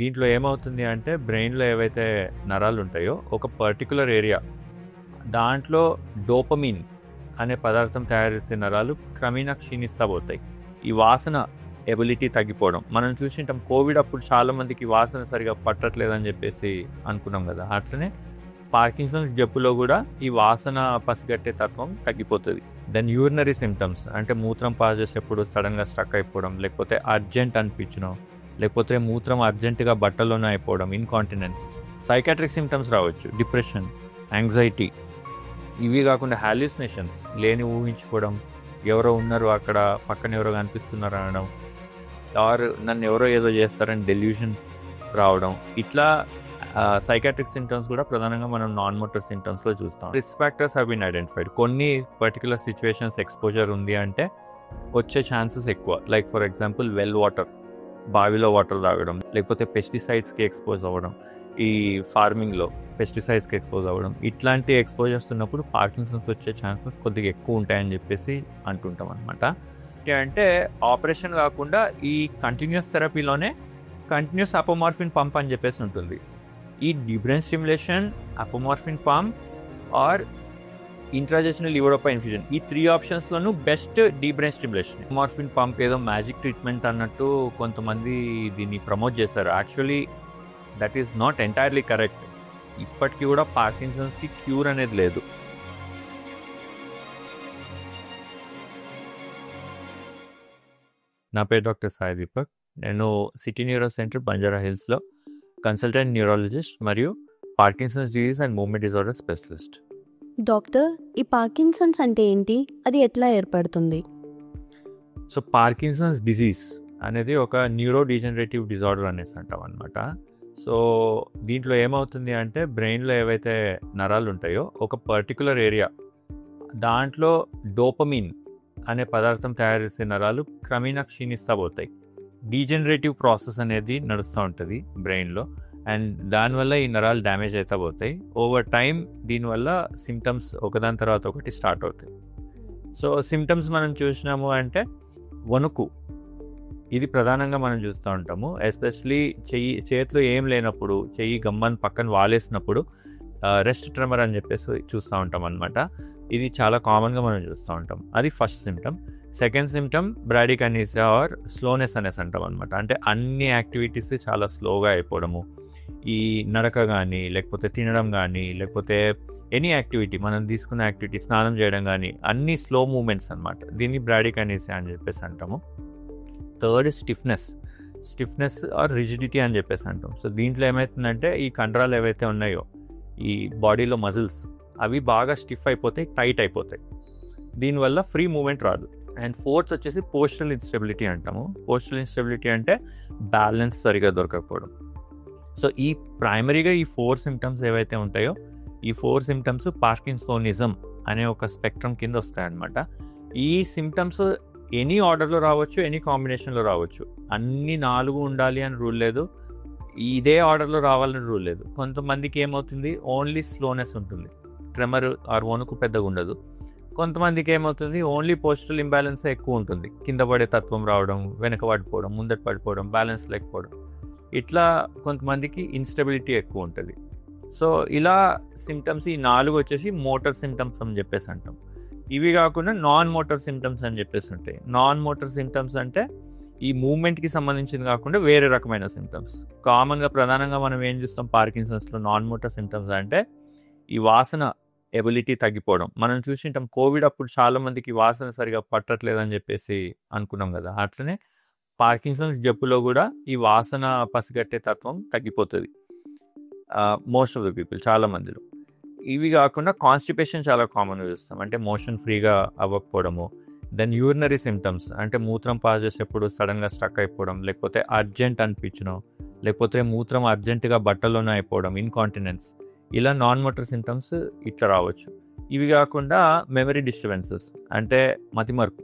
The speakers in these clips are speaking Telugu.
దీంట్లో ఏమవుతుంది అంటే బ్రెయిన్లో ఏవైతే నరాలు ఉంటాయో ఒక పర్టికులర్ ఏరియా దాంట్లో డోపమిన్ అనే పదార్థం తయారు చేసే నరాలు క్రమేణా క్షీణిస్తా పోతాయి. ఈ వాసన ఎబిలిటీ తగ్గిపోవడం మనం చూసింటాం. కోవిడ్ అప్పుడు చాలామందికి వాసన సరిగా పట్టట్లేదని చెప్పేసి అనుకున్నాం కదా. అట్లనే పార్కిన్సన్స్ జబ్బులో కూడా ఈ వాసన పసిగట్టే తత్వం తగ్గిపోతుంది. దెన్ యూరినరీ సిమ్టమ్స్ అంటే మూత్రం పాస్ చేసేప్పుడు సడన్గా స్ట్రక్ అయిపోవడం, లేకపోతే అర్జెంట్ అనిపించడం, లేకపోతే మూత్రం అర్జెంటుగా బట్టల్లోనే అయిపోవడం, ఇన్కాంటినెన్స్. సైకాట్రిక్ సిమ్టమ్స్ రావచ్చు, డిప్రెషన్, యాంగ్జైటీ. ఇవి కాకుండా హాల్యూసినేషన్స్, లేని ఊహించుకోవడం, ఎవరో ఉన్నారు అక్కడ పక్కన ఎవరో కనిపిస్తున్నారు అనడం, ఆర్ నన్ను ఎవరో ఏదో చేస్తారని డెల్యూషన్ రావడం. ఇట్లా సైకాట్రిక్ సింటమ్స్ కూడా ప్రధానంగా మనం నాన్ మోటార్ సింటమ్స్లో చూస్తాం. Risk factors have been identified. కొన్ని పర్టికులర్ సిచ్యువేషన్స్ ఎక్స్పోజర్ ఉంది అంటే వచ్చే ఛాన్సెస్ ఎక్కువ. Like for example well water, బావిలో వాటర్ తాగడం, లేకపోతే పెస్టిసైడ్స్కి ఎక్స్పోజ్ అవ్వడం, ఈ ఫార్మింగ్లో పెస్టిసైడ్స్కి ఎక్స్పోజ్ అవ్వడం, ఇట్లాంటి ఎక్స్పోజర్స్ ఉన్నప్పుడు పార్కిన్సన్స్ వచ్చే ఛాన్సెస్ కొద్దిగా ఎక్కువ ఉంటాయని చెప్పేసి అంటుంటాం అనమాట. అంటే ఆపరేషన్ కాకుండా ఈ కంటిన్యూస్ థెరపీలోనే కంటిన్యూస్ అపోమార్ఫిన్ పంప్ అని చెప్పేసి ఉంటుంది. ఈ deep brain stimulation, apomorphine pump or intrajejunal levodopa infusion, ఈ 3 ఆప్షన్స్లోనూ best deep brain stimulation. Apomorphine pump ఏదో మ్యాజిక్ ట్రీట్మెంట్ అన్నట్టు కొంతమంది దీన్ని ప్రమోట్ చేస్తారు. Actually that is not entirely correct. ఇప్పటికీ కూడా పార్కిన్సన్స్కి క్యూర్ అనేది లేదు. నా పేరు డాక్టర్ సాయి దీపక్. నేను సిటీ న్యూరో సెంటర్ బంజారా హిల్స్లో కన్సల్టెంట్ న్యూరాలజిస్ట్ మరియు Parkinson's disease and movement disorder specialist. Doctor, ఈ పార్కిన్సన్స్ అంటే ఏంటి? అది ఎట్లా ఏర్పడుతుంది? సో పార్కిన్సన్స్ డిజీజ్ అనేది ఒక న్యూరో డీజనరేటివ్ డిజార్డర్ అనేసి అంటాం అనమాట. సో దీంట్లో ఏమవుతుంది అంటే బ్రెయిన్లో ఏవైతే నరాలు ఉంటాయో ఒక పర్టికులర్ ఏరియా దాంట్లో డోపమిన్ అనే పదార్థం తయారు చేసే నరాలు క్రమేణా క్షీణిస్తా పోతాయి. డీజనరేటివ్ ప్రాసెస్ అనేది నడుస్తూ ఉంటుంది బ్రెయిన్లో, అండ్ దానివల్ల ఈ నరాలు డ్యామేజ్ అవుతా పోతాయి. ఓవర్ టైం దీనివల్ల సిమ్టమ్స్ ఒకదాని తర్వాత ఒకటి స్టార్ట్ అవుతాయి. సో సిమ్టమ్స్ మనం చూసినాము అంటే వణుకు, ఇది ప్రధానంగా మనం చూస్తూ ఉంటాము. ఎస్పెషలీ చేతిలో ఏం లేనప్పుడు, చెయ్యి గమ్మని పక్కన వాలేసినప్పుడు రెస్ట్ ట్రెమర్ అని చెప్పేసి చూస్తూ ఉంటాం అనమాట. ఇది చాలా కామన్గా మనం చూస్తూ ఉంటాం. అది first symptom. Second symptom bradykinesia or slowness అనేసి అంటాం అనమాట. అంటే అన్ని యాక్టివిటీస్ చాలా స్లోగా అయిపోవడము. ఈ నడక కానీ, లేకపోతే తినడం కానీ, లేకపోతే ఎనీ యాక్టివిటీ, మనం తీసుకున్న యాక్టివిటీ, స్నానం చేయడం కానీ, అన్ని స్లో మూమెంట్స్ అనమాట. దీన్ని బ్రాడికనీసియా అని చెప్పేసి అంటాము. థర్డ్ స్టిఫ్నెస్ ఆర్ రిజిడిటీ అని చెప్పేసి అంటాం. సో దీంట్లో ఏమవుతుందంటే ఈ కండరాలు ఏవైతే ఉన్నాయో ఈ బాడీలో మజిల్స్ అవి బాగా స్టిఫ్ అయిపోతాయి, టైట్ అయిపోతాయి. దీనివల్ల ఫ్రీ మూమెంట్ రాదు. అండ్ ఫోర్త్ వచ్చేసి పోస్టరల్ ఇన్స్టెబిలిటీ అంటాము. పోస్టరల్ ఇన్స్టెబిలిటీ అంటే బ్యాలెన్స్ సరిగా దొరకకపోవడం. సో ఈ ప్రైమరీగా ఈ 4 సిమ్టమ్స్ ఏవైతే ఉంటాయో ఈ 4 సిమ్టమ్స్ పార్కిన్సోనిజం అనే ఒక స్పెక్ట్రమ్ కింద వస్తాయన్నమాట. ఈ సిమ్టమ్స్ ఎనీ ఆర్డర్లో రావచ్చు, ఎనీ కాంబినేషన్లో రావచ్చు. అన్ని 4 ఉండాలి అని రూల్ లేదు, ఇదే ఆర్డర్లో రావాలని రూల్ లేదు. కొంతమందికి ఏమవుతుంది, ఓన్లీ స్లోనెస్ ఉంటుంది, ట్రెమర్ ఆర్ వణుకు పెద్దగా ఉండదు. కొంతమందికి ఏమవుతుంది, ఓన్లీ పోస్టరల్ ఇంబ్యాలెన్సే ఎక్కువ ఉంటుంది, కింద పడే తత్వం రావడం, వెనక పడిపోవడం, ముందట పడిపోవడం, బ్యాలెన్స్ లేకపోవడం. ఇట్లా కొంతమందికి ఇన్స్టెబిలిటీ ఎక్కువ ఉంటుంది. సో ఇలా సిమ్టమ్స్ ఈ 4 వచ్చేసి మోటార్ సిమ్టమ్స్ అని చెప్పేసి అంటాం. ఇవి కాకుండా నాన్ మోటార్ సిమ్టమ్స్ అని చెప్పేసి ఉంటాయి. నాన్ మోటార్ సిమ్టమ్స్ అంటే ఈ మూవ్మెంట్కి సంబంధించింది కాకుండా వేరే రకమైన సిమ్టమ్స్. కామన్గా ప్రధానంగా మనం ఏం చూస్తాం పార్కిన్సన్స్లో నాన్ మోటార్ సిమ్టమ్స్ అంటే ఈ వాసన ఎబిలిటీ తగ్గిపోవడం. మనం చూసింటాం కోవిడ్ అప్పుడు చాలామందికి వాసన సరిగా పట్టట్లేదని చెప్పేసి అనుకున్నాం కదా. అట్లనే పార్కిన్సన్స్ జబ్బులో కూడా ఈ వాసన పసిగట్టే తత్వం తగ్గిపోతుంది మోస్ట్ ఆఫ్ ద పీపుల్, చాలా మందిలో. ఇవి కాకుండా కాన్స్టిపేషన్ చాలా కామన్గా చూస్తాం, అంటే మోషన్ ఫ్రీగా అవ్వకపోవడము. దెన్ యూరినరీ సిమ్టమ్స్ అంటే మూత్రం పాస్ చేసేప్పుడు సడన్గా స్ట్రక్ అయిపోవడం, లేకపోతే అర్జెంట్ అనిపించడం, లేకపోతే మూత్రం అర్జెంటుగా బట్టల్లోనే అయిపోవడం, ఇన్కాంటినెన్స్. ఇలా నాన్ మోటార్ సిమ్టమ్స్ ఇట్లా రావచ్చు. ఇవి కాకుండా మెమరీ డిస్టర్బెన్సెస్ అంటే మతిమరుపు,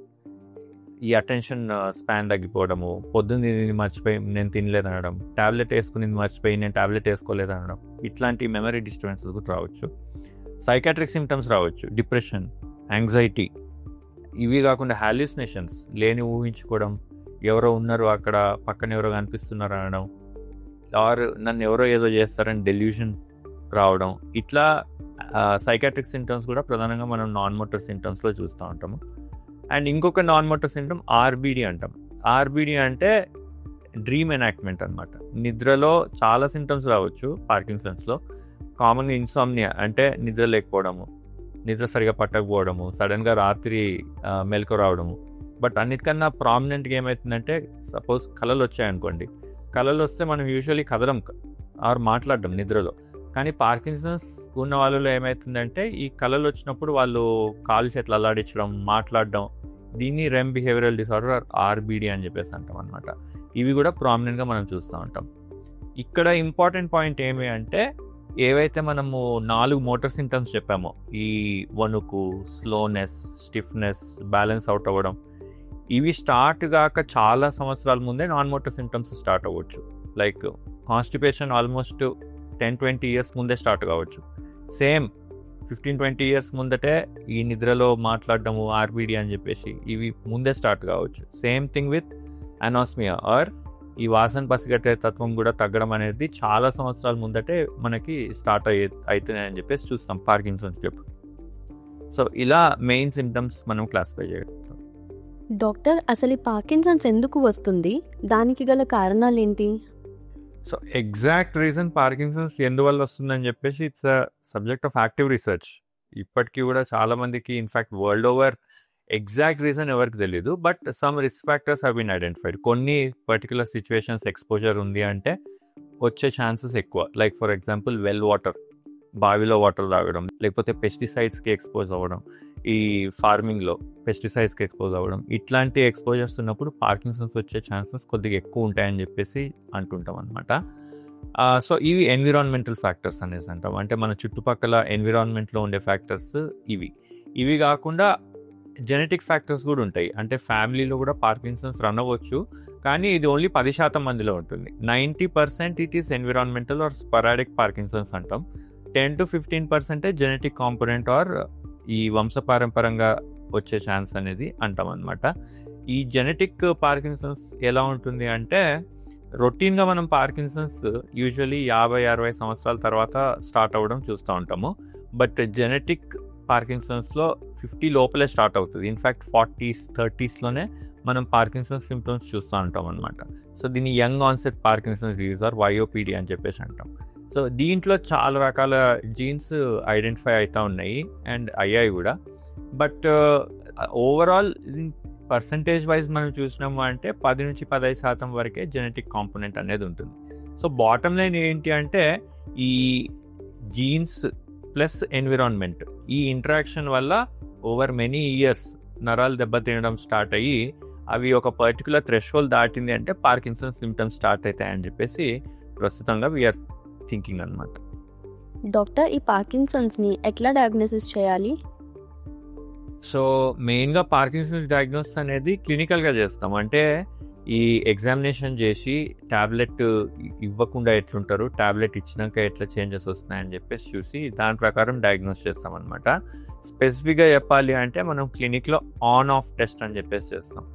ఈ అటెన్షన్ స్పాన్ తగ్గిపోవడము, పొద్దున్న మర్చిపోయి నేను తినలేదనడం, ట్యాబ్లెట్ వేసుకుని మర్చిపోయి నేను ట్యాబ్లెట్ వేసుకోలేదనడం, ఇట్లాంటి మెమరీ డిస్టర్బెన్సెస్ కూడా రావచ్చు. సైకాట్రిక్ సిమ్టమ్స్ రావచ్చు, డిప్రెషన్, యాంగ్జైటీ. ఇవి కాకుండా హాల్యూసినేషన్స్, లేని ఊహించుకోవడం, ఎవరో ఉన్నారు అక్కడ పక్కన ఎవరో కనిపిస్తున్నారు అనడం, ఆర్ నన్ను ఎవరో ఏదో చేస్తారని డెల్యూషన్ రావడం, ఇట్లా సైకాట్రిక్ సింటమ్స్ కూడా ప్రధానంగా మనం నాన్ మోటార్ సింటమ్స్లో చూస్తూ ఉంటాము. అండ్ ఇంకొక నాన్ మోటార్ సింటమ్ ఆర్బిడి అంటాం. ఆర్బిడి అంటే డ్రీమ్ ఎనాక్ట్మెంట్ అనమాట. నిద్రలో చాలా సింటమ్స్ రావచ్చు పార్కిన్సన్స్లో. కామన్గా ఇన్సామ్నియా అంటే నిద్ర లేకపోవడము, నిద్ర సరిగా పట్టకపోవడము, సడన్గా రాత్రి మెలకు రావడము. బట్ అన్నిటికన్నా ప్రామినెంట్గా ఏమవుతుందంటే, సపోజ్ కళలు వచ్చాయనుకోండి, కళలు వస్తే మనం యూజువల్లీ కదలం ఆర్ మాట్లాడడం నిద్రలో. కానీ పార్కిన్సన్స్ ఉన్న వాళ్ళలో ఏమవుతుందంటే, ఈ కళలు వచ్చినప్పుడు వాళ్ళు కాలు చేతులు అల్లాడించడం, మాట్లాడడం, దీన్ని రెమ్ బిహేవియరల్ డిసార్డర్ ఆర్బిడి అని చెప్పేసి అంటాం అనమాట. ఇవి కూడా ప్రామినెంట్గా మనం చూస్తూ ఉంటాం. ఇక్కడ ఇంపార్టెంట్ పాయింట్ ఏమి అంటే, ఏవైతే మనము 4 మోటార్ సింటమ్స్ చెప్పామో, ఈ వణుకు, స్లోనెస్, స్టిఫ్నెస్, బ్యాలెన్స్ అవుట్ అవ్వడం, ఇవి స్టార్ట్ కాక చాలా సంవత్సరాల ముందే నాన్ మోటార్ సింటమ్స్ స్టార్ట్ అవ్వచ్చు. లైక్ కాన్స్టిపేషన్ ఆల్మోస్ట్ 10-20 ఇయర్స్ ముందే స్టార్ట్ కావచ్చు. సేమ్ 15-20 ఇయర్స్ ముందటే ఈ నిద్రలో మాట్లాడడము, ఆర్బిడి అని చెప్పేసి ఇవి ముందే స్టార్ట్ కావచ్చు. సేమ్ థింగ్ విత్ అనాస్మియా ఆర్ ఈ వాసన పసిగట్టే తత్వం కూడా తగ్గడం అనేది చాలా సంవత్సరాల ముందటే మనకి స్టార్ట్ అవుతున్నాయని చెప్పేసి చూస్తాం పార్కిన్సన్స్ చెప్పు. సో ఇలా మెయిన్ సిమ్టమ్స్ మనం క్లాసిఫై చేయగలుగుతాం. డాక్టర్, అసలు ఈ పార్కిన్సన్స్ ఎందుకు వస్తుంది? దానికి గల కారణాలు ఏంటి? సో ఎగ్జాక్ట్ రీజన్ పార్కిన్సన్స్ ఎందువల్ల వస్తుందని చెప్పేసి it's a subject of active research. ఇప్పటికీ కూడా చాలామందికి, in fact world over, exact reason ఎవరికి తెలియదు. But some risk factors have been identified. కొన్ని పర్టికులర్ సిచ్యువేషన్స్ ఎక్స్పోజర్ ఉంది అంటే వచ్చే ఛాన్సెస్ ఎక్కువ. Like for example well water, బావిలో వాటర్ తాగడం, లేకపోతే పెస్టిసైడ్స్కి ఎక్స్పోజ్ అవ్వడం, ఈ ఫార్మింగ్లో పెస్టిసైడ్స్కి ఎక్స్పోజ్ అవ్వడం, ఇట్లాంటి ఎక్స్పోజర్స్ ఉన్నప్పుడు పార్కిన్సన్స్ వచ్చే ఛాన్సెస్ కొద్దిగా ఎక్కువ ఉంటాయని చెప్పేసి అంటుంటాం అనమాట. సో ఇవి ఎన్విరాన్మెంటల్ ఫ్యాక్టర్స్ అనేసి అంటాం. అంటే మన చుట్టుపక్కల ఎన్విరాన్మెంట్లో ఉండే ఫ్యాక్టర్స్ ఇవి కాకుండా జెనెటిక్ ఫ్యాక్టర్స్ కూడా ఉంటాయి. అంటే ఫ్యామిలీలో కూడా పార్కిన్సన్స్ రన్ అవ్వచ్చు, కానీ ఇది ఓన్లీ 10% మందిలో ఉంటుంది. 90% it is environmental or sporadic Parkinson's అంటాం. 10-15% జెనెటిక్ కాంపోనెంట్ ఆర్ ఈ వంశపారంపరంగా వచ్చే ఛాన్స్ అనేది అంటాం అనమాట. ఈ జెనెటిక్ పార్కిన్సన్స్ ఎలా ఉంటుంది అంటే, రొటీన్గా మనం పార్కిన్సన్స్ యూజువలీ 50-60 సంవత్సరాల తర్వాత స్టార్ట్ అవ్వడం చూస్తూ ఉంటాము. బట్ జెనెటిక్ పార్కిన్సన్స్లో 50 లోపలే స్టార్ట్ అవుతుంది. ఇన్ఫ్యాక్ట్ 40s, 30sలోనే మనం పార్కిన్సన్స్ సిమ్టమ్స్ చూస్తూ ఉంటాం అనమాట. సో దీన్ని young onset Parkinson's disease or YOPD అని చెప్పేసి అంటాం. సో దీంట్లో చాలా రకాల జీన్స్ ఐడెంటిఫై అవుతూ ఉన్నాయి అండ్ అయ్యాయి కూడా. బట్ ఓవరాల్ పర్సంటేజ్ వైజ్ మనం చూసినాము అంటే 10-15% వరకే జెనెటిక్ కాంపోనెంట్ అనేది ఉంటుంది. సో బాటమ్ లైన్ ఏంటి అంటే, ఈ జీన్స్ ప్లస్ ఎన్విరాన్మెంట్, ఈ ఇంటరాక్షన్ వల్ల ఓవర్ మెనీ ఇయర్స్ నరాలు దెబ్బతినడం స్టార్ట్ అయ్యి అవి ఒక పర్టికులర్ థ్రెష్హోల్డ్ దాటింది అంటే పార్కిన్సన్ సిమ్టమ్స్ స్టార్ట్ అవుతాయని చెప్పేసి ప్రస్తుతంగా వీఆర్ థింకింగ్ అనమాట. డాక్టర్, ఈ పార్కిన్సన్స్ని ఎట్లా డయాగ్నోసిస్ చేయాలి? సో మెయిన్గా పార్కిన్సన్స్ డయాగ్నోసిస్ అనేది క్లినికల్గా చేస్తాం. అంటే ఈ ఎగ్జామినేషన్ చేసి ట్యాబ్లెట్ ఇవ్వకుండా ఎట్లుంటారు, ట్యాబ్లెట్ ఇచ్చినాక ఎట్లా చేంజెస్ వస్తున్నాయని చెప్పేసి చూసి దాని ప్రకారం డయాగ్నోస్ చేస్తాం అనమాట. స్పెసిఫిక్గా చెప్పాలి అంటే మనం క్లినిక్లో ఆన్ ఆఫ్ టెస్ట్ అని చెప్పేసి చేస్తాం.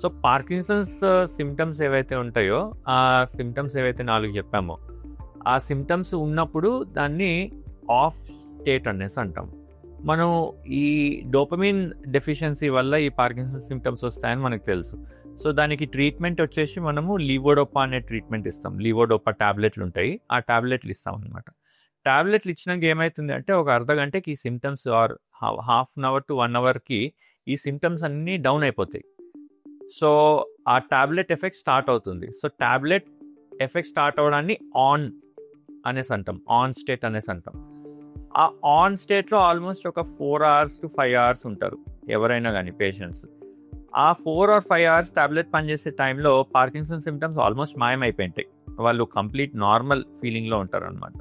సో పార్కిన్సన్స్ సిమ్టమ్స్ ఏవైతే ఉంటాయో, ఆ సిమ్టమ్స్ ఏవైతే 4 చెప్పామో, ఆ సిమ్టమ్స్ ఉన్నప్పుడు దాన్ని ఆఫ్ స్టేట్ అనేసి అంటాం. మనం ఈ డోపమిన్ డెఫిషియన్సీ వల్ల ఈ పార్కిన్సన్ సిమ్టమ్స్ వస్తాయని మనకు తెలుసు. సో దానికి ట్రీట్మెంట్ వచ్చేసి మనము లీవోడోపా అనే ట్రీట్మెంట్ ఇస్తాం. లీవోడోపా ట్యాబ్లెట్లు ఉంటాయి, ఆ ట్యాబ్లెట్లు ఇస్తాం అనమాట. ట్యాబ్లెట్లు ఇచ్చినాక ఏమవుతుంది అంటే, ఒక అర్ధగంటకి ఈ symptoms or half an hour to 1 అవర్కి ఈ సిమ్టమ్స్ అన్నీ డౌన్ అయిపోతాయి. సో ఆ ట్యాబ్లెట్ ఎఫెక్ట్ స్టార్ట్ అవుతుంది. సో ట్యాబ్లెట్ ఎఫెక్ట్ స్టార్ట్ అవ్వడాన్ని ఆన్ అనేసి అంటాం, ఆన్ స్టేట్ అనేసి అంటాం. ఆ ఆన్ స్టేట్లో ఆల్మోస్ట్ ఒక 4 hours to 5 hours ఉంటారు ఎవరైనా కానీ పేషెంట్స్. ఆ 4 or 5 hours ట్యాబ్లెట్ పనిచేసే టైంలో పార్కిన్సన్ సిమ్టమ్స్ ఆల్మోస్ట్ మాయమైపోయింటాయి. వాళ్ళు కంప్లీట్ నార్మల్ ఫీలింగ్లో ఉంటారు అనమాట.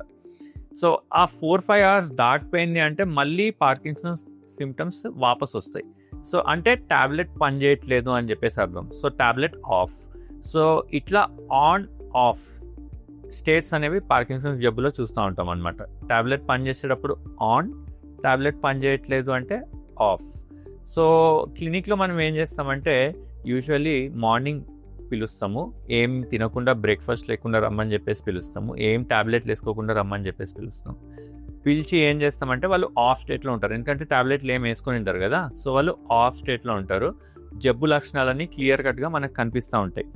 సో ఆ 4-5 hours దాటిపోయింది అంటే మళ్ళీ పార్కిన్సన్ సిమ్టమ్స్ వాపస్ వస్తాయి. సో అంటే ట్యాబ్లెట్ పనిచేయట్లేదు అని చెప్పేసి అర్థం. So tablet of. సో ఇట్లా ఆన్ ఆఫ్ స్టేట్స్ అనేవి పార్కిన్సన్స్ జబ్బులో చూస్తూ ఉంటాం అనమాట. ట్యాబ్లెట్ పనిచేసేటప్పుడు ఆన్, ట్యాబ్లెట్ పనిచేయట్లేదు అంటే ఆఫ్. సో క్లినిక్లో మనం ఏం చేస్తామంటే, యూజువల్లీ మార్నింగ్ పిలుస్తాము, ఏం తినకుండా బ్రేక్ఫాస్ట్ లేకుండా రమ్మని చెప్పేసి పిలుస్తాము, ఏం టాబ్లెట్లు వేసుకోకుండా రమ్మని చెప్పేసి పిలుస్తాం. పిలిచి ఏం చేస్తామంటే వాళ్ళు ఆఫ్ స్టేట్లో ఉంటారు, ఎందుకంటే టాబ్లెట్లు ఏం వేసుకొని ఉంటారు కదా, సో వాళ్ళు ఆఫ్ స్టేట్లో ఉంటారు. జబ్బు లక్షణాలన్నీ క్లియర్ కట్గా మనకు కనిపిస్తూ ఉంటాయి.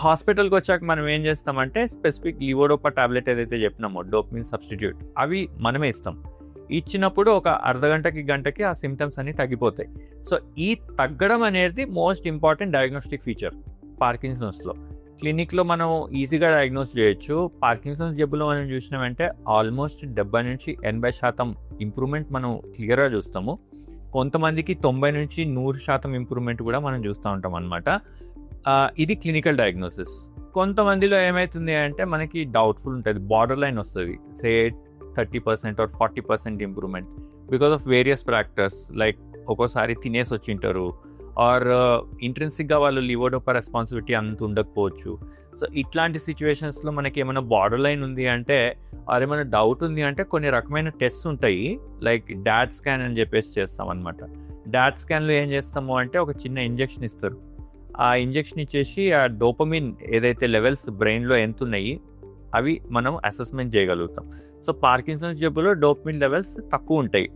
హాస్పిటల్కి వచ్చాక మనం ఏం చేస్తామంటే స్పెసిఫిక్ లివోడోపా టాబ్లెట్ ఏదైతే చెప్పినామో డోపమిన్ సబ్స్టిట్యూట్, అవి మనమే ఇస్తాం. ఇచ్చినప్పుడు ఒక అర్ధగంటకి గంటకి ఆ సిమ్టమ్స్ అన్ని తగ్గిపోతాయి. సో ఈ తగ్గడం అనేది మోస్ట్ ఇంపార్టెంట్ డయాగ్నోస్టిక్ ఫీచర్ పార్కిన్సన్స్లో. క్లినిక్లో మనం ఈజీగా డయాగ్నోస్ చేయొచ్చు. పార్కిన్సన్స్ జబ్బులో మనం చూసినామంటే ఆల్మోస్ట్ 70-80% ఇంప్రూవ్మెంట్ మనం క్లియర్గా చూస్తాము. కొంతమందికి 90-100% ఇంప్రూవ్మెంట్ కూడా మనం చూస్తూ ఉంటాం అనమాట. ఇది క్లినికల్ డయాగ్నోసిస్. కొంతమందిలో ఏమవుతుంది అంటే మనకి డౌట్ఫుల్ ఉంటుంది, బార్డర్ లైన్ వస్తుంది, సే 30% or 40% improvement because of various factors, like ఒక్కోసారి తినేసి వచ్చింటారు, ఆర్ ఇంట్రెన్సిక్గా వాళ్ళు లివోడోపా రెస్పాన్సిబిలిటీ అంత ఉండకపోవచ్చు. సో ఇట్లాంటి సిచ్యువేషన్స్లో మనకి ఏమైనా బార్డర్ లైన్ ఉంది అంటే, ఆర్ ఏమైనా డౌట్ ఉంది అంటే కొన్ని రకమైన టెస్ట్ ఉంటాయి, లైక్ డాట్ స్కాన్ అని చెప్పేసి చేస్తాం అనమాట. డాట్ స్కాన్లో ఏం చేస్తాము అంటే ఒక చిన్న ఇంజెక్షన్ ఇస్తారు. ఆ ఇంజెక్షన్ ఇచ్చేసి ఆ డోపమిన్ ఏదైతే లెవెల్స్ బ్రెయిన్లో ఎంత ఉన్నాయి అవి మనం అసెస్మెంట్ చేయగలుగుతాం. సో పార్కిన్సన్స్ జబ్బులో డోపమిన్ లెవెల్స్ తక్కువ ఉంటాయి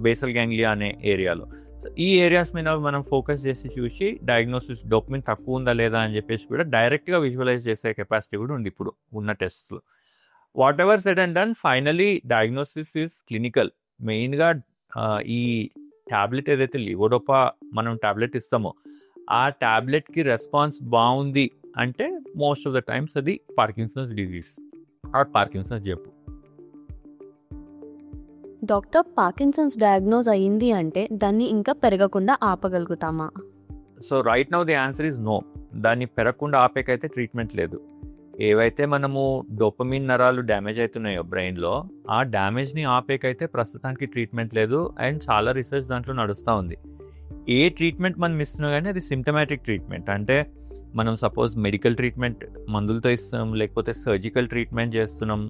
బేసల్ గ్యాంగ్లియా అనే ఏరియాలో. సో ఈ ఏరియాస్ మీద మనం ఫోకస్ చేసి చూసి డయాగ్నోసిస్ డోపమిన్ తక్కువ ఉందా లేదా అని చెప్పేసి కూడా డైరెక్ట్గా విజువలైజ్ చేసే కెపాసిటీ కూడా ఉంది ఇప్పుడు ఉన్న టెస్ట్లో. What ever said and done, finally diagnosis is clinical. మెయిన్గా ఈ ట్యాబ్లెట్ ఏదైతే లివోడోపా మనం ట్యాబ్లెట్ ఇస్తామో ఆ ట్యాబ్లెట్కి రెస్పాన్స్ బాగుంది అంటే మోస్ట్ ఆఫ్ ద టైమ్స్ అది పార్కిన్సన్స్ డిజీజ్ ఆర్ పార్కిన్సన్స్ జబ్బు. డాక్టర్, పార్కిన్సన్స్ డయాగ్నోజ్ అయ్యింది అంటే దాన్ని ఇంకా పెరగకుండా ఆపగలుగుతామా? So right now the answer is no. దాన్ని పెరగకుండా ఆపేకైతే ట్రీట్మెంట్ లేదు. ఏవైతే మనము డోపమిన్ నరాలు డ్యామేజ్ అవుతున్నాయో బ్రెయిన్లో, ఆ డ్యామేజ్ని ఆపేకైతే ప్రస్తుతానికి ట్రీట్మెంట్ లేదు. అండ్ చాలా రీసెర్చ్ దాంట్లో నడుస్తూ ఉంది. ఏ ట్రీట్మెంట్ మనం ఇస్తున్నాం కానీ అది సిమ్టమాటిక్ ట్రీట్మెంట్. అంటే మనం సపోజ్ మెడికల్ ట్రీట్మెంట్ మందులతో ఇస్తున్నాం, లేకపోతే సర్జికల్ ట్రీట్మెంట్ చేస్తున్నాం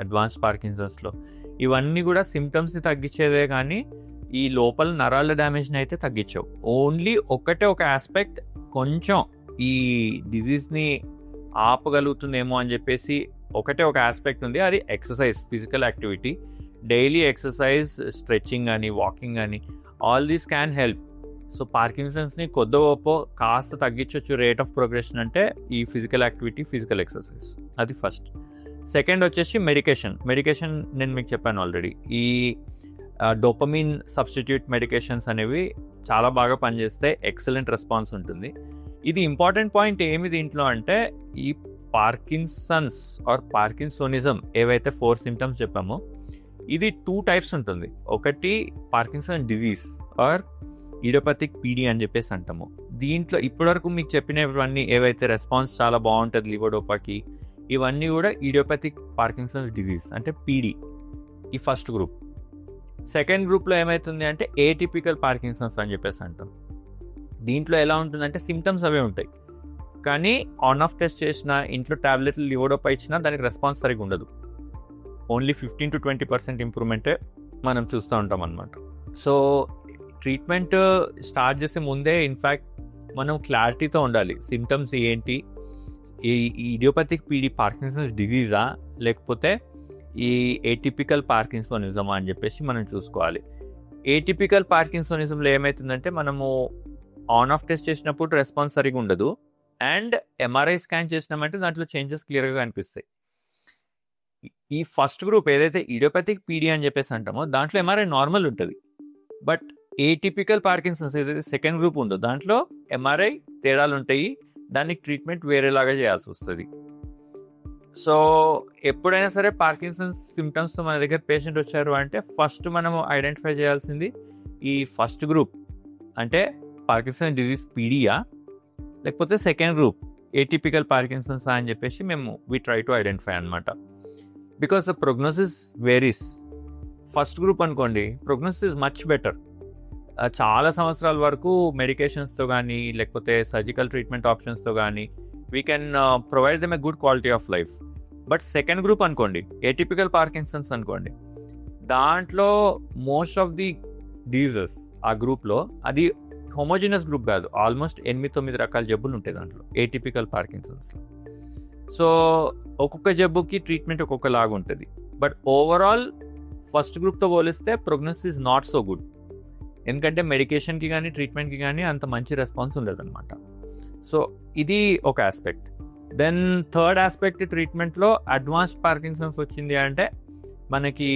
అడ్వాన్స్ పార్కిన్సన్స్లో, ఇవన్నీ కూడా సిమ్టమ్స్ని తగ్గించేదే కానీ ఈ లోపల నరాల డ్యామేజ్ని అయితే తగ్గించవు. ఓన్లీ ఒక ఆస్పెక్ట్ కొంచెం ఈ డిజీజ్ని ఆపగలుగుతుందేమో అని చెప్పేసి ఒక ఆస్పెక్ట్ ఉంది, అది exercise, physical activity. Daily exercise, stretching కానీ వాకింగ్ కానీ all these can help. So పార్కిన్సన్స్ని కొద్దిగొప్పో కాస్త తగ్గించవచ్చు రేట్ ఆఫ్ ప్రోగ్రెషన్ అంటే ఈ ఫిజికల్ యాక్టివిటీ, ఫిజికల్ ఎక్సర్సైజ్, అది ఫస్ట్. సెకండ్ వచ్చేసి మెడికేషన్ నేను మీకు చెప్పాను ఆల్రెడీ. ఈ డోపమిన్ సబ్స్టిట్యూట్ మెడికేషన్స్ అనేవి చాలా బాగా పనిచేస్తాయి, ఎక్సలెంట్ రెస్పాన్స్ ఉంటుంది. ఇది ఇంపార్టెంట్ పాయింట్ ఏమి దీంట్లో అంటే, ఈ పార్కిన్సన్స్ ఆర్ పార్కిన్సోనిజం ఏవైతే 4 సిమ్టమ్స్ చెప్పామో ఇది 2 టైప్స్ ఉంటుంది. ఒకటి Parkinson disease are idiopathic PD అని చెప్పేసి అంటాము. దీంట్లో ఇప్పటివరకు మీకు చెప్పినవన్నీ ఏవైతే రెస్పాన్స్ చాలా బాగుంటుంది లివోడోపాకి, ఇవన్నీ కూడా ఇడియోపతిక్ పార్కిన్సన్స్ డిజీజ్ అంటే పీడీ, ఈ ఫస్ట్ గ్రూప్. సెకండ్ గ్రూప్లో ఏమవుతుంది అంటే ఏటిపికల్ పార్కిన్సన్స్ అని చెప్పేసి అంటాం. దీంట్లో ఎలా ఉంటుందంటే సిమ్టమ్స్ అవే ఉంటాయి, కానీ ఆన్ ఆఫ్ టెస్ట్ చేసిన, ఇంట్లో టాబ్లెట్లు లివోడోపా ఇచ్చినా దానికి రెస్పాన్స్ సరిగ్గా ఉండదు. ఓన్లీ 15-20% ఇంప్రూవ్మెంటే మనం చూస్తూ ఉంటాం అన్నమాట. సో ట్రీట్మెంట్ స్టార్ట్ చేసే ముందే ఇన్ఫ్యాక్ట్ మనం క్లారిటీతో ఉండాలి, సిమ్టమ్స్ ఏంటి, ఈ ఇడియోపతిక్ పీడీ పార్కిన్సన్స్ డిజీజా లేకపోతే ఈ ఏటిపికల్ పార్కిన్సోనిజమా అని చెప్పేసి మనం చూసుకోవాలి. ఏటిపికల్ పార్కిన్సోనిజంలో ఏమవుతుందంటే మనము ఆన్ ఆఫ్ టెస్ట్ చేసినప్పుడు రెస్పాన్స్ సరిగా ఉండదు, అండ్ ఎంఆర్ఐ స్కాన్ చేసినామంటే దాంట్లో చేంజెస్ క్లియర్గా కనిపిస్తాయి. ఈ ఫస్ట్ గ్రూప్ ఏదైతే ఇడియోపతిక్ పీడీ అని చెప్పేసి అంటామో దాంట్లో ఎంఆర్ఐ నార్మల్ ఉంటుంది, బట్ ఏటిపికల్ పార్కిన్సన్స్ ఏదైతే సెకండ్ గ్రూప్ ఉందో దాంట్లో ఎంఆర్ఐ తేడాలు ఉంటాయి, దానికి ట్రీట్మెంట్ వేరేలాగా చేయాల్సి వస్తుంది. సో ఎప్పుడైనా సరే పార్కిన్సన్స్ సిమ్టమ్స్తో మన దగ్గర పేషెంట్ వచ్చారు అంటే ఫస్ట్ మనం ఐడెంటిఫై చేయాల్సింది ఈ ఫస్ట్ గ్రూప్ అంటే పార్కిన్సన్ డిజీజ్ పీడీయా లేకపోతే సెకండ్ గ్రూప్ ఏటిపికల్ పార్కిన్సన్స్ అని చెప్పేసి మేము వి ట్రై టు ఐడెంటిఫై అనమాట. Because the prognosis varies. First group అనుకోండి, ప్రోగ్నోసిస్ ఇస్ మచ్ బెటర్. చాలా సంవత్సరాల వరకు మెడికేషన్స్తో కానీ లేకపోతే సర్జికల్ ట్రీట్మెంట్ ఆప్షన్స్తో కానీ we can provide them a good quality of life. But second group అనుకోండి, ఏటిపికల్ పార్కిన్సన్స్ అనుకోండి, దాంట్లో మోస్ట్ ఆఫ్ ది డిజీజెస్ ఆ గ్రూప్లో అది హోమోజినస్ గ్రూప్ కాదు, ఆల్మోస్ట్ 8-9 రకాల జబ్బులు ఉంటాయి దాంట్లో ఏటిపికల్ పార్కిన్సన్స్లో. సో ఒక్కొక్క జబ్బుకి ట్రీట్మెంట్ ఒక్కొక్కలాగా ఉంటుంది. బట్ ఓవరాల్ ఫస్ట్ గ్రూప్తో పోలిస్తే prognosis is not so good, ఎందుకంటే మెడికేషన్కి కానీ ట్రీట్మెంట్కి కానీ అంత మంచి రెస్పాన్స్ ఉండదు అనమాట. సో ఇది ఒక ఆస్పెక్ట్. దెన్ థర్డ్ ఆస్పెక్ట్, ట్రీట్మెంట్లో అడ్వాన్స్డ్ పార్కిన్సన్స్ వచ్చింది అంటే మనకి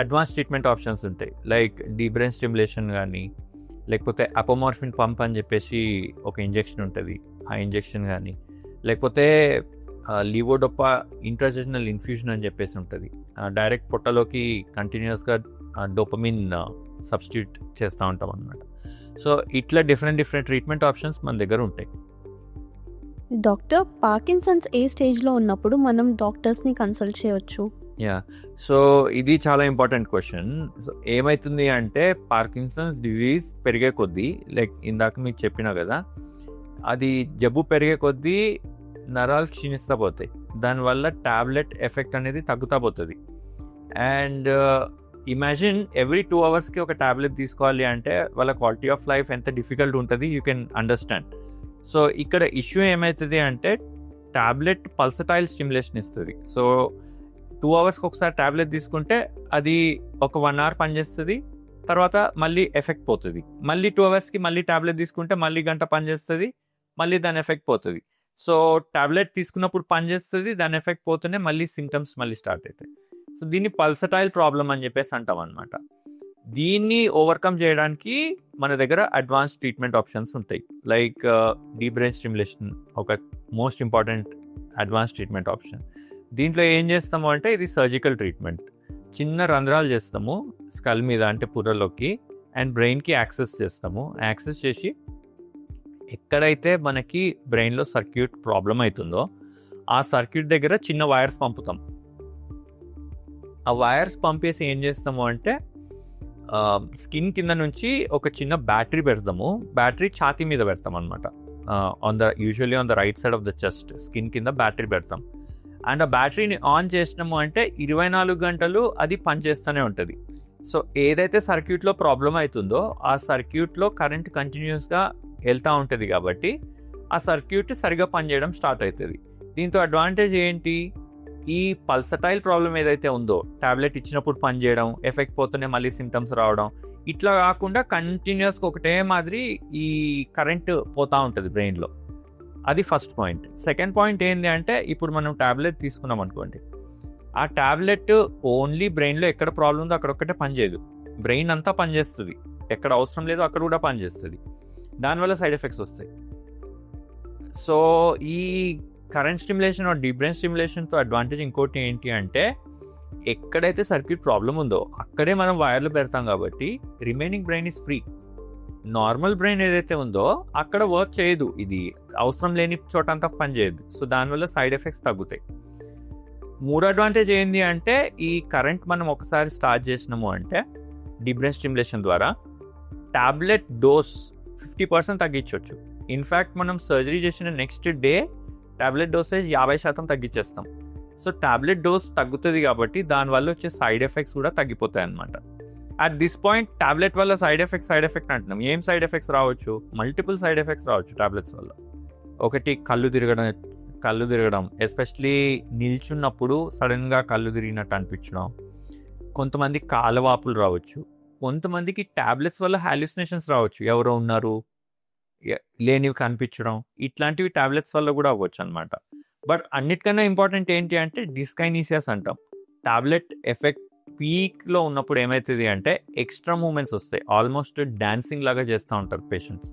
అడ్వాన్స్ ట్రీట్మెంట్ ఆప్షన్స్ ఉంటాయి. లైక్ డీప్ బ్రెయిన్ స్టిమ్యులేషన్ కానీ, లేకపోతే అపోమార్ఫిన్ పంప్ అని చెప్పేసి ఒక ఇంజెక్షన్ ఉంటుంది, ఆ ఇంజెక్షన్ కానీ, లేకపోతే లీవోడోపా ఇంట్రాజెనల్ ఇన్ఫ్యూజన్ అని చెప్పేసి ఉంటుంది. డైరెక్ట్ పొట్టలోకి కంటిన్యూస్గా డోపమిన్ సబ్స్టిట్యూట్ చేస్తూ ఉంటాం అనమాట. సో ఇట్లా డిఫరెంట్ ట్రీట్మెంట్ ఆప్షన్స్ మన దగ్గర ఉంటాయి. డాక్టర్, పార్కిన్సన్స్ ఏ స్టేజ్లో ఉన్నప్పుడు మనం డాక్టర్స్ని కన్సల్ట్ చేయొచ్చు? సో ఇది చాలా ఇంపార్టెంట్ క్వశ్చన్. సో ఏమవుతుంది అంటే పార్కిన్సన్స్ డిజీజ్ పెరిగే కొద్దీ, లైక్ ఇందాక మీకు చెప్పినా కదా, అది జబ్బు పెరిగే కొద్దీ నరాలు క్షీణిస్తూ పోతాయి, దానివల్ల టాబ్లెట్ ఎఫెక్ట్ అనేది తగ్గుతూ పోతుంది. అండ్ ఇమాజిన్ ఎవ్రీ 2 అవర్స్కి ఒక టాబ్లెట్ తీసుకోవాలి అంటే వాళ్ళ క్వాలిటీ ఆఫ్ లైఫ్ ఎంత డిఫికల్ట్ ఉంటుంది, యూ కెన్ అండర్స్టాండ్. సో ఇక్కడ ఇష్యూ ఏమవుతుంది అంటే టాబ్లెట్ పల్సటైల్ స్టిమ్యులేషన్ ఇస్తుంది. సో 2 అవర్స్కి ఒకసారి టాబ్లెట్ తీసుకుంటే అది ఒక 1 అవర్ పనిచేస్తుంది, తర్వాత మళ్ళీ ఎఫెక్ట్ పోతుంది. మళ్ళీ 2 అవర్స్కి మళ్ళీ టాబ్లెట్ తీసుకుంటే మళ్ళీ గంట పనిచేస్తుంది, మళ్ళీ దాని ఎఫెక్ట్ పోతుంది. సో టాబ్లెట్ తీసుకున్నప్పుడు పనిచేస్తుంది, దాని ఎఫెక్ట్ పోతూనే మళ్ళీ సిమ్టమ్స్ మళ్ళీ స్టార్ట్ అవుతాయి. సో దీన్ని పల్సటైల్ ప్రాబ్లం అని చెప్పేసి అంటాం అనమాట. దీన్ని ఓవర్కమ్ చేయడానికి మన దగ్గర అడ్వాన్స్ ట్రీట్మెంట్ ఆప్షన్స్ ఉంటాయి. లైక్ డీప్ బ్రెయిన్ స్టిమ్యులేషన్ ఒక most important advance treatment option. దీంట్లో ఏం చేస్తాము అంటే ఇది సర్జికల్ ట్రీట్మెంట్. చిన్న రంధ్రాలు చేస్తాము స్కల్ మీద, అంటే పుర్రలోకి, అండ్ బ్రెయిన్కి యాక్సెస్ చేస్తాము. యాక్సెస్ చేసి ఎక్కడైతే మనకి బ్రెయిన్లో సర్క్యూట్ ప్రాబ్లం అవుతుందో ఆ సర్క్యూట్ దగ్గర చిన్న వైర్స్ పంపుతాం. ఆ వైర్స్ పంపేసి ఏం చేస్తాము అంటే స్కిన్ కింద నుంచి ఒక చిన్న బ్యాటరీ పెడతాము. బ్యాటరీ ఛాతీ మీద పెడతాం అనమాట. Usually on the right side of the chest skin కింద బ్యాటరీ పెడతాం. అండ్ ఆ బ్యాటరీని ఆన్ చేసినాము అంటే 24 గంటలు అది పనిచేస్తూనే ఉంటుంది. సో ఏదైతే సర్క్యూట్లో ప్రాబ్లం అవుతుందో ఆ సర్క్యూట్లో కరెంట్ కంటిన్యూస్గా వెళ్తూ ఉంటుంది, కాబట్టి ఆ సర్క్యూట్ సరిగా పనిచేయడం స్టార్ట్ అవుతుంది. దీంతో అడ్వాంటేజ్ ఏంటి, ఈ పల్సటైల్ ప్రాబ్లం ఏదైతే ఉందో టాబ్లెట్ ఇచ్చినప్పుడు పనిచేయడం, ఎఫెక్ట్ పోతూనే మళ్ళీ సిమ్టమ్స్ రావడం, ఇట్లా కాకుండా కంటిన్యూస్గా ఒకటే మాదిరి ఈ కరెంట్ పోతూ ఉంటుంది బ్రెయిన్లో. అది ఫస్ట్ పాయింట్. సెకండ్ పాయింట్ ఏంటి అంటే ఇప్పుడు మనం టాబ్లెట్ తీసుకున్నాం అనుకోండి, ఆ టాబ్లెట్ ఓన్లీ బ్రెయిన్లో ఎక్కడ ప్రాబ్లం ఉందో అక్కడ ఒక్కటే పనిచేయదు, బ్రెయిన్ అంతా పనిచేస్తుంది, ఎక్కడ అవసరం లేదో అక్కడ కూడా పనిచేస్తుంది. దానివల్ల సైడ్ ఎఫెక్ట్స్ వస్తాయి. సో ఈ కరెంట్ స్టిమ్యులేషన్ డీప్ బ్రెయిన్ స్టిమ్యులేషన్తో అడ్వాంటేజ్ ఇంకోటి ఏంటి అంటే ఎక్కడైతే సర్క్యూట్ ప్రాబ్లం ఉందో అక్కడే మనం వైర్లు పెడతాం, కాబట్టి remaining brain is free. Normal brain ఏదైతే ఉందో అక్కడ వర్క్ చేయదు, ఇది అవసరం లేని చోట అంతా పని చేయదు. సో దానివల్ల సైడ్ ఎఫెక్ట్స్ తగ్గుతాయి. మూడో అడ్వాంటేజ్ ఏంటి అంటే ఈ కరెంట్ మనం ఒకసారి స్టార్ట్ చేసినాము అంటే డీప్ బ్రెయిన్ స్టిమ్యులేషన్ ద్వారా టాబ్లెట్ డోస్ 50% తగ్గించవచ్చు. ఇన్ఫ్యాక్ట్ మనం సర్జరీ చేసిన నెక్స్ట్ డే టాబ్లెట్ డోసేజ్ 50% తగ్గించేస్తాం. సో టాబ్లెట్ డోస్ తగ్గుతుంది కాబట్టి దానివల్ల వచ్చే సైడ్ ఎఫెక్ట్స్ కూడా తగ్గిపోతాయి అన్నమాట. అట్ దిస్ పాయింట్ టాబ్లెట్ వల్ల సైడ్ ఎఫెక్ట్ అంటున్నాం. ఏం సైడ్ ఎఫెక్ట్స్ రావచ్చు, మల్టిపుల్ సైడ్ ఎఫెక్ట్స్ రావచ్చు టాబ్లెట్స్ వల్ల. ఒకటి కళ్ళు తిరగడం, ఎస్పెషలీ నిల్చున్నప్పుడు సడన్గా కళ్ళు తిరిగినట్టు అనిపించడం, కొంతమంది కాలవాపులు రావచ్చు, కొంతమందికి టాబ్లెట్స్ వల్ల హాల్యూసినేషన్స్ రావచ్చు, ఎవరో ఉన్నారు లేనివి కనిపించడం, ఇట్లాంటివి టాబ్లెట్స్ వల్ల కూడా అవ్వచ్చు అనమాట. బట్ అన్నిటికన్నా ఇంపార్టెంట్ ఏంటి అంటే డిస్కైనీసియాస్ అంటాం. టాబ్లెట్ ఎఫెక్ట్ పీక్లో ఉన్నప్పుడు ఏమవుతుంది అంటే ఎక్స్ట్రా మూమెంట్స్ వస్తాయి, ఆల్మోస్ట్ డాన్సింగ్ లాగా చేస్తూ ఉంటారు పేషెంట్స్.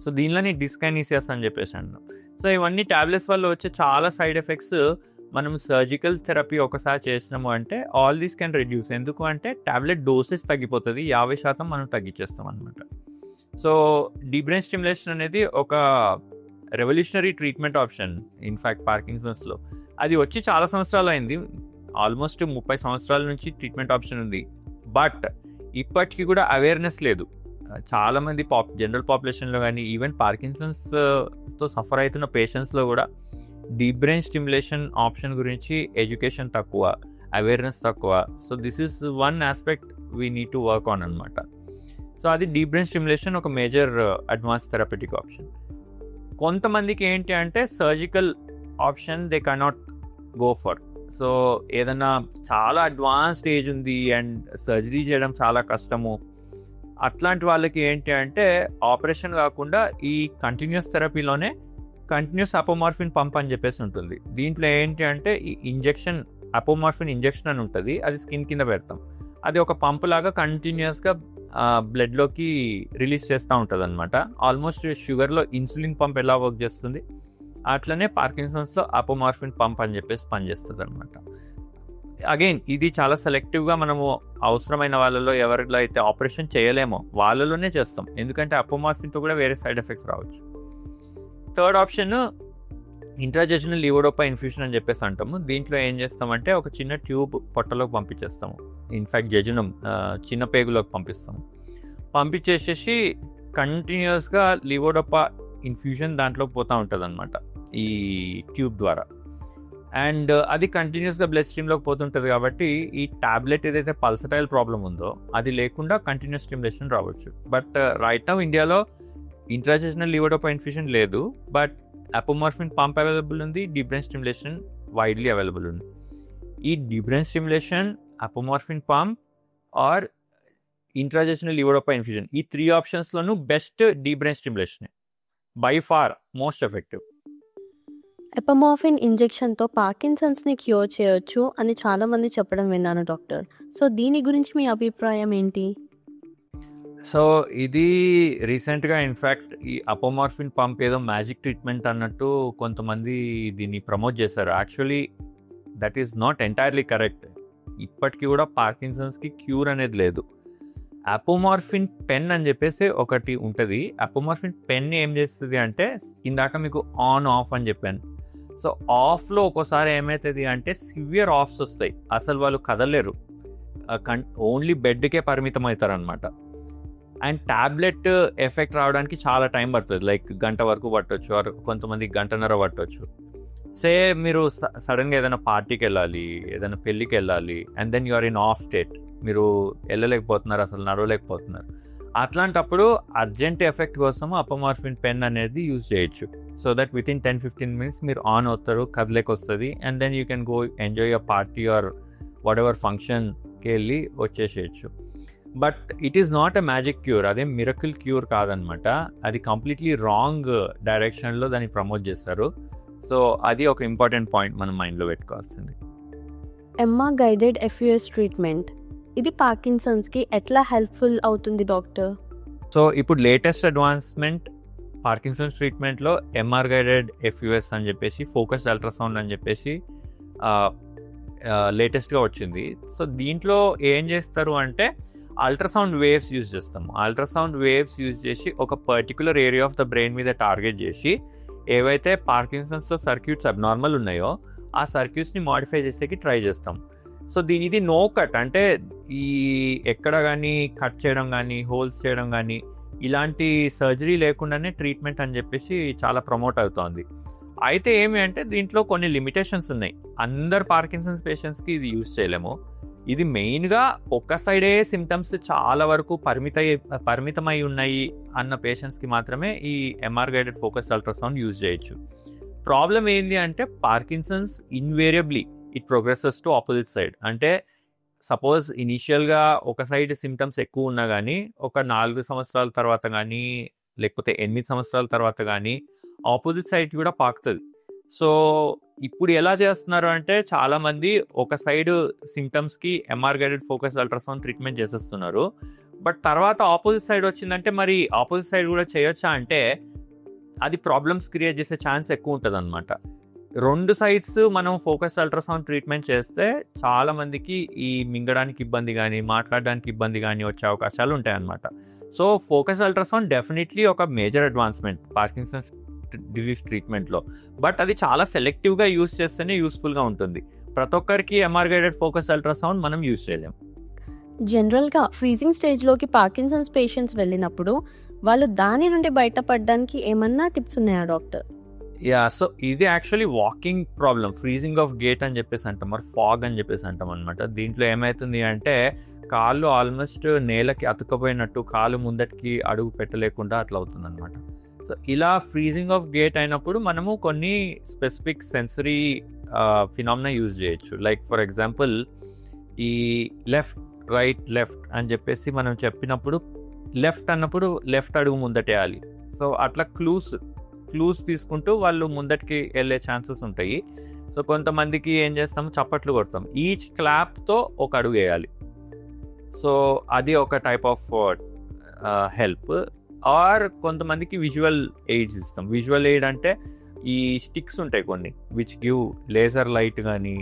సో దీనిలోని డిస్కైనీసియాస్ అని చెప్పేసి అన్నాం. సో ఇవన్నీ టాబ్లెట్స్ వల్ల వచ్చే చాలా సైడ్ ఎఫెక్ట్స్ మనం సర్జికల్ థెరపీ ఒకసారి చేసినాము అంటే ఆల్ దీస్ కెన్ రిడ్యూస్. ఎందుకు అంటే టాబ్లెట్ డోసెస్ తగ్గిపోతుంది, 50% మనం తగ్గించేస్తాం అనమాట. సో డీప్ బ్రెయిన్ స్టిమ్యులేషన్ అనేది ఒక రెవల్యూషనరీ ట్రీట్మెంట్ ఆప్షన్. ఇన్ఫ్యాక్ట్ పార్కిన్సన్స్లో అది వచ్చి చాలా సంవత్సరాలు అయింది, ఆల్మోస్ట్ 30 సంవత్సరాల నుంచి ట్రీట్మెంట్ ఆప్షన్ ఉంది. బట్ ఇప్పటికీ కూడా అవేర్నెస్ లేదు. చాలామంది జనరల్ పాపులేషన్లో కానీ ఈవెన్ పార్కిన్సన్స్తో సఫర్ అవుతున్న పేషెంట్స్లో కూడా డీప్ బ్రెయిన్ స్టిమ్యులేషన్ ఆప్షన్ గురించి ఎడ్యుకేషన్ తక్కువ, అవేర్నెస్ తక్కువ. So this is one aspect we need to work on అనమాట. సో అది డీప్ బ్రెయిన్ స్టిమ్యులేషన్ ఒక మేజర్ అడ్వాన్స్ థెరపెటిక్ ఆప్షన్. కొంతమందికి ఏంటి అంటే surgical option they cannot go for. So ఏదన్నా చాలా అడ్వాన్స్ స్టేజ్ ఉంది అండ్ సర్జరీ చేయడం చాలా కష్టము, అట్లాంటి వాళ్ళకి ఏంటి అంటే ఆపరేషన్ కాకుండా ఈ కంటిన్యూస్ థెరపీలోనే కంటిన్యూస్ అపోమార్ఫిన్ పంప్ అని చెప్పేసి ఉంటుంది. దీంట్లో ఏంటి అంటే ఈ ఇంజెక్షన్, అపోమార్ఫిన్ ఇంజెక్షన్ అని ఉంటుంది, అది స్కిన్ కింద పెడతాం. అది ఒక పంప్ లాగా కంటిన్యూస్గా బ్లడ్లోకి రిలీజ్ చేస్తూ ఉంటుంది అనమాట. ఆల్మోస్ట్ షుగర్లో ఇన్సులిన్ పంప్ ఎలా వర్క్ చేస్తుంది అట్లనే పార్కిన్సన్స్లో అపోమార్ఫిన్ పంప్ అని చెప్పేసి పనిచేస్తుంది అనమాట. అగైన్ ఇది చాలా సెలెక్టివ్గా మనము అవసరమైన వాళ్ళలో ఎవరిలో అయితే ఆపరేషన్ చేయలేమో వాళ్ళలోనే చేస్తాం, ఎందుకంటే అపోమార్ఫిన్తో కూడా వేరే సైడ్ ఎఫెక్ట్స్ రావచ్చు. థర్డ్ ఆప్షన్ ఇంట్రాజెజనల్ లీవోడోపా ఇన్ఫ్యూషన్ అని చెప్పేసి అంటాము. దీంట్లో ఏం చేస్తామంటే ఒక చిన్న ట్యూబ్ పొట్టలోకి పంపించేస్తాము, ఇన్ఫ్యాక్ట్ జెజునం చిన్న పేగులోకి పంపించేసేసి కంటిన్యూస్గా లీవోడోపా ఇన్ఫ్యూజన్ దాంట్లోకి పోతూ ఉంటుంది అనమాట ఈ ట్యూబ్ ద్వారా. అండ్ అది కంటిన్యూస్గా బ్లడ్ స్ట్రీమ్లోకి పోతుంటుంది కాబట్టి ఈ టాబ్లెట్ ఏదైతే పల్సటైల్ ప్రాబ్లం ఉందో అది లేకుండా కంటిన్యూస్ స్టిమ్యులేషన్ రావచ్చు. బట్ రైట్ నౌ ఇండియాలో ఇంట్రాజెజనల్ లీవోడోపా ఇన్ఫ్యూషన్ లేదు, బట్ అపోమార్ఫిన్ పంప్ అవైలబుల్ ఉంది, deep brain stimulation widely available ఉంది. ఈ deep brain stimulation, apomorphine pump or intrajejunal levodopa infusion, ఈ 3 ఆప్షన్స్లోనూ best deep brain stimulation, by far most effective. Apomorphine ఇంజెక్షన్తో పార్కిన్సన్స్ని క్యూర్ చేయొచ్చు అని చాలామంది చెప్పడం విన్నాను డాక్టర్. సో దీని గురించి మీ అభిప్రాయం ఏంటి? సో ఇది రీసెంట్గా ఇన్ఫ్యాక్ట్ ఈ అపోమార్ఫిన్ పంప్ ఏదో మ్యాజిక్ ట్రీట్మెంట్ అన్నట్టు కొంతమంది దీన్ని ప్రమోట్ చేశారు. Actually that is not entirely correct. ఇప్పటికీ కూడా పార్కిన్సన్స్కి క్యూర్ అనేది లేదు. అపోమార్ఫిన్ పెన్ అని చెప్పేసి ఒకటి ఉంటుంది. అపోమార్ఫిన్ పెన్ ఏం చేస్తుంది అంటే, ఇందాక మీకు ఆన్ ఆఫ్ అని చెప్పాను. సో ఆఫ్లో ఒక్కోసారి ఏమవుతుంది అంటే సివియర్ ఆఫ్స్ వస్తాయి, అసలు వాళ్ళు కదలేరు, ఓన్లీ బెడ్కే పరిమితం అవుతారు అనమాట. అండ్ ట్యాబ్లెట్ ఎఫెక్ట్ రావడానికి చాలా టైం పడుతుంది, లైక్ గంట వరకు పట్టవచ్చు, ఆర్ కొంతమంది గంటన్నర పట్టవచ్చు. సే మీరు సడన్గా ఏదైనా పార్టీకి వెళ్ళాలి, ఏదైనా పెళ్ళికి వెళ్ళాలి, and then you are in off state, మీరు వెళ్ళలేకపోతున్నారు, అసలు నడవలేకపోతున్నారు. అట్లాంటప్పుడు అర్జెంట్ ఎఫెక్ట్ కోసం అపోమార్ఫిన్ పెన్ అనేది యూజ్ చేయొచ్చు. So that within 10-15 minutes మీరు ఆన్ అవుతారు, కదలేక వస్తుంది, and then you can go enjoy a party or whatever ఫంక్షన్కి వెళ్ళి వచ్చేసేయచ్చు. But it is not a magic cure, అదే మిరకిల్ క్యూర్ కాదనమాట. అది కంప్లీట్లీ రాంగ్ డైరెక్షన్లో దాన్ని ప్రమోట్ చేస్తారు. సో అది ఒక ఇంపార్టెంట్ పాయింట్ మనం మైండ్లో పెట్టుకోవాల్సింది. ఎంఆర్ గైడెడ్ ఎఫ్యుఎస్ ట్రీట్మెంట్, ఇది పార్కిన్సన్స్కి ఎట్లా హెల్ప్ఫుల్ అవుతుంది డాక్టర్? సో ఇప్పుడు లేటెస్ట్ అడ్వాన్స్మెంట్ పార్కిన్సన్స్ ట్రీట్మెంట్లో ఎంఆర్ గైడెడ్ ఎఫ్యుఎస్ అని చెప్పేసి, ఫోకస్డ్ అల్ట్రాసౌండ్ అని చెప్పేసి లేటెస్ట్గా వచ్చింది. సో దీంట్లో ఏం చేస్తారు అంటే అల్ట్రాసౌండ్ వేవ్స్ యూజ్ చేస్తాము. అల్ట్రాసౌండ్ వేవ్స్ యూజ్ చేసి ఒక particular area of the brain మీద టార్గెట్ చేసి ఏవైతే పార్కిన్సన్స్లో సర్క్యూట్స్ అబ్నార్మల్ ఉన్నాయో ఆ సర్క్యూట్స్ని మాడిఫై చేసేకి ట్రై చేస్తాం. సో ఇది నో కట్, అంటే ఈ ఎక్కడ కానీ కట్ చేయడం కానీ హోల్స్ చేయడం కానీ ఇలాంటి సర్జరీ లేకుండానే ట్రీట్మెంట్ అని చెప్పేసి చాలా ప్రమోట్ అవుతోంది. అయితే ఏమి అంటే దీంట్లో కొన్ని లిమిటేషన్స్ ఉన్నాయి. అందరు పార్కిన్సన్స్ పేషెంట్స్కి ఇది యూజ్ చేయలేము. ఇది మెయిన్గా ఒక సైడే సిమ్టమ్స్ చాలా వరకు పరిమితమై ఉన్నాయి అన్న పేషెంట్స్కి మాత్రమే ఈ MR guided focus ultrasound use చేయొచ్చు. ప్రాబ్లం ఏంటి అంటే Parkinson's invariably it progresses to opposite side. అంటే సపోజ్ ఇనీషియల్గా ఒక సైడ్ సిమ్టమ్స్ ఎక్కువ ఉన్నా కానీ ఒక 4 సంవత్సరాల తర్వాత కానీ లేకపోతే 8 సంవత్సరాల తర్వాత కానీ ఆపోజిట్ సైడ్ కూడా పాకుతుంది. సో ఇప్పుడు ఎలా చేస్తున్నారు అంటే చాలామంది ఒక సైడ్ సిమ్టమ్స్కి MR guided focus ultrasound treatment చేసేస్తున్నారు. బట్ తర్వాత ఆపోజిట్ సైడ్ వచ్చిందంటే మరి ఆపోజిట్ సైడ్ కూడా చేయొచ్చా అంటే అది ప్రాబ్లమ్స్ క్రియేట్ చేసే ఛాన్స్ ఎక్కువ ఉంటుంది అనమాట. 2 సైడ్స్ మనం ఫోకస్ అల్ట్రాసౌండ్ ట్రీట్మెంట్ చేస్తే చాలామందికి ఈ మింగడానికి ఇబ్బంది కానీ మాట్లాడడానికి ఇబ్బంది కానీ వచ్చే అవకాశాలు ఉంటాయన్నమాట. సో ఫోకస్ అల్ట్రాసౌండ్ డెఫినెట్లీ ఒక మేజర్ అడ్వాన్స్మెంట్ పార్కిన్సన్స్ డిజీజ్ ట్రీట్మెంట్లో. బట్ అది చాలా సెలెక్టివ్గా యూస్ చేస్తేనే యూస్ఫుల్గా ఉంటుంది. ప్రతి ఒక్కరికి ఎంఆర్ గైడెడ్ ఫోకస్ అల్ట్రాసౌండ్ మనం యూస్ చేయలేం. జనరల్గా ఫ్రీజింగ్ స్టేజ్లోకి పార్కిన్సన్స్ పేషెంట్స్ వెళ్ళినప్పుడు వాళ్ళు దాని నుండి బయటపడడానికి ఏమన్నా టిప్స్ ఉన్నాయా డాక్టర్? సో ఇది actually walking problem, freezing of gate అని చెప్పేసి అంటాం, మరి ఫాగ్ అని చెప్పేసి అంటాం అనమాట. దీంట్లో ఏమవుతుంది అంటే కాళ్ళు ఆల్మోస్ట్ నేలకి అతుక్కపోయినట్టు, కాలు ముందటికి అడుగు పెట్టలేకుండా అట్లా అవుతుంది అనమాట. సో ఇలా ఫ్రీజింగ్ ఆఫ్ గేట్ అయినప్పుడు మనము కొన్ని స్పెసిఫిక్ సెన్సరీ ఫినామినా యూజ్ చేయొచ్చు. లైక్ ఫర్ ఎగ్జాంపుల్ ఈ లెఫ్ట్ రైట్ లెఫ్ట్ అని చెప్పేసి మనం చెప్పినప్పుడు లెఫ్ట్ అన్నప్పుడు లెఫ్ట్ అడుగు ముందటేయాలి. సో అట్లా క్లూస్ తీసుకుంటూ వాళ్ళు ముందటికి వెళ్ళే ఛాన్సెస్ ఉంటాయి. సో కొంతమందికి ఏం చేస్తాము, చప్పట్లు కొడతాం, ఈచ్ క్లాప్తో ఒక అడుగు వేయాలి. సో అది ఒక టైప్ ఆఫ్ హెల్ప్. ఆర్ కొంతమందికి విజువల్ ఎయిడ్స్ ఇస్తాం. విజువల్ ఎయిడ్ అంటే ఈ స్టిక్స్ ఉంటాయి కొన్ని, విచ్ గివ్ లేజర్ లైట్ కానీ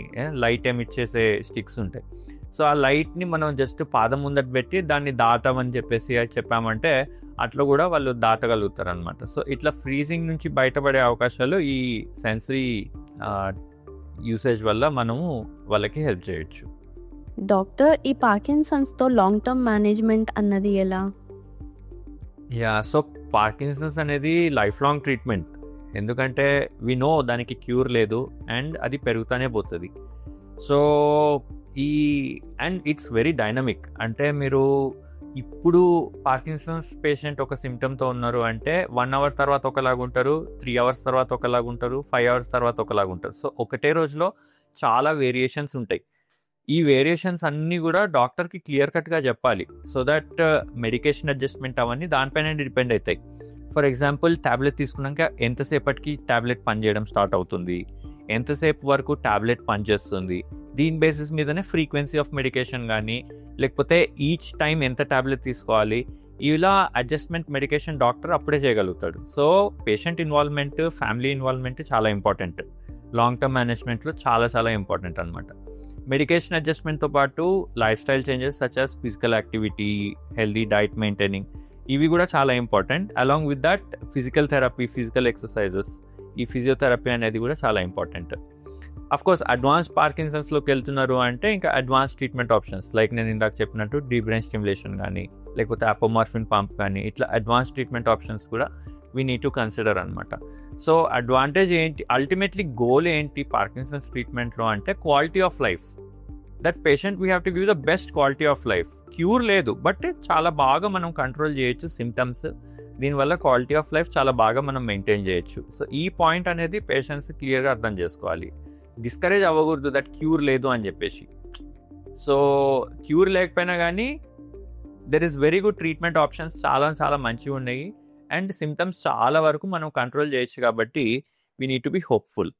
లైట్ ఎమిట్ చేసే స్టిక్స్ ఉంటాయి. సో ఆ లైట్ని మనం జస్ట్ పాదం ముందట పెట్టి దాన్ని దాటమని చెప్పేసి చెప్పామంటే అట్లా కూడా వాళ్ళు దాటగలుగుతారు అనమాట. సో ఇట్లా ఫ్రీజింగ్ నుంచి బయటపడే అవకాశాలు ఈ సెన్సరీ యూసేజ్ వల్ల మనము వాళ్ళకి హెల్ప్ చేయొచ్చు. డాక్టర్, ఈ పార్కిన్సన్స్తో లాంగ్ టర్మ్ మేనేజ్మెంట్ అన్నది ఎలా? సో పార్కిన్సన్స్ అనేది లైఫ్ లాంగ్ ట్రీట్మెంట్. ఎందుకంటే వి నో దానికి క్యూర్ లేదు అండ్ అది పెరుగుతూనే పోతుంది. So and it's very dynamic. అంటే మీరు ఇప్పుడు పార్కిన్సన్స్ పేషెంట్ ఒక సిమ్టమ్తో ఉన్నారు అంటే 1 hour తర్వాత ఒకలాగుంటారు, 3 hours తర్వాత ఒకలాగుంటారు, 5 hours తర్వాత ఒకలాగుంటారు. సో ఒకటే రోజులో చాలా వేరియేషన్స్ ఉంటాయి. ఈ వేరియేషన్స్ అన్నీ కూడా డాక్టర్కి క్లియర్ కట్గా చెప్పాలి. సో దట్ మెడికేషన్ అడ్జస్ట్మెంట్ అవన్నీ దానిపైన డిపెండ్ అవుతాయి. ఫర్ ఎగ్జాంపుల్ ట్యాబ్లెట్ తీసుకున్నాక ఎంతసేపటికి ట్యాబ్లెట్ పనిచేయడం స్టార్ట్ అవుతుంది, ఎంతసేపు వరకు ట్యాబ్లెట్ పనిచేస్తుంది, దీని బేసిస్ మీదనే ఫ్రీక్వెన్సీ ఆఫ్ మెడికేషన్ కానీ లేకపోతే ఈచ్ టైం ఎంత ట్యాబ్లెట్ తీసుకోవాలి, ఇలా అడ్జస్ట్మెంట్ మెడికేషన్ డాక్టర్ అప్పుడే చేయగలుగుతాడు. So patient involvement, family involvement చాలా ఇంపార్టెంట్. లాంగ్ టర్మ్ మేనేజ్మెంట్లో చాలా ఇంపార్టెంట్ అనమాట. మెడికేషన్ అడ్జస్ట్మెంట్తో పాటు life style changes such as physical activity, healthy diet maintaining, ఇవి కూడా చాలా important. Along with that physical therapy, physical exercises, ఈ ఫిజియోథెరపీ అనేది కూడా చాలా ఇంపార్టెంట్. అఫ్కోర్స్ అడ్వాన్స్ పార్కిన్సన్స్లోకి వెళ్తున్నారు అంటే ఇంకా అడ్వాన్స్ ట్రీట్మెంట్ ఆప్షన్స్ లైక్ నేను ఇందాక చెప్పినట్టు డీప్ బ్రెయిన్ స్టిమ్యులేషన్ కానీ లేకపోతే అపోమార్ఫిన్ పంప్ కానీ ఇట్లా అడ్వాన్స్ ట్రీట్మెంట్ ఆప్షన్స్ కూడా వీ నీడ్ టు కన్సిడర్ అనమాట. సో అడ్వాంటేజ్ ఏంటి, అల్టిమేట్లీ గోల్ ఏంటి పార్కిన్సన్స్ ట్రీట్మెంట్లో అంటే quality of life. That patient we have to give the best quality of life. Cure లేదు బట్ చాలా బాగా మనం కంట్రోల్ చేయొచ్చు సిమ్టమ్స్. దీనివల్ల క్వాలిటీ ఆఫ్ లైఫ్ చాలా బాగా మనం మెయింటైన్ చేయొచ్చు. సో ఈ పాయింట్ అనేది పేషెంట్స్ క్లియర్గా అర్థం చేసుకోవాలి. డిస్కరేజ్ అవ్వకూడదు దట్ క్యూర్ లేదు అని చెప్పేసి. సో క్యూర్ లేకపోయినా కానీ there is very good treatment options, చాలా మంచిగా ఉన్నాయి అండ్ సిమ్టమ్స్ చాలా వరకు మనం కంట్రోల్ చేయొచ్చు. కాబట్టి we need to be hopeful.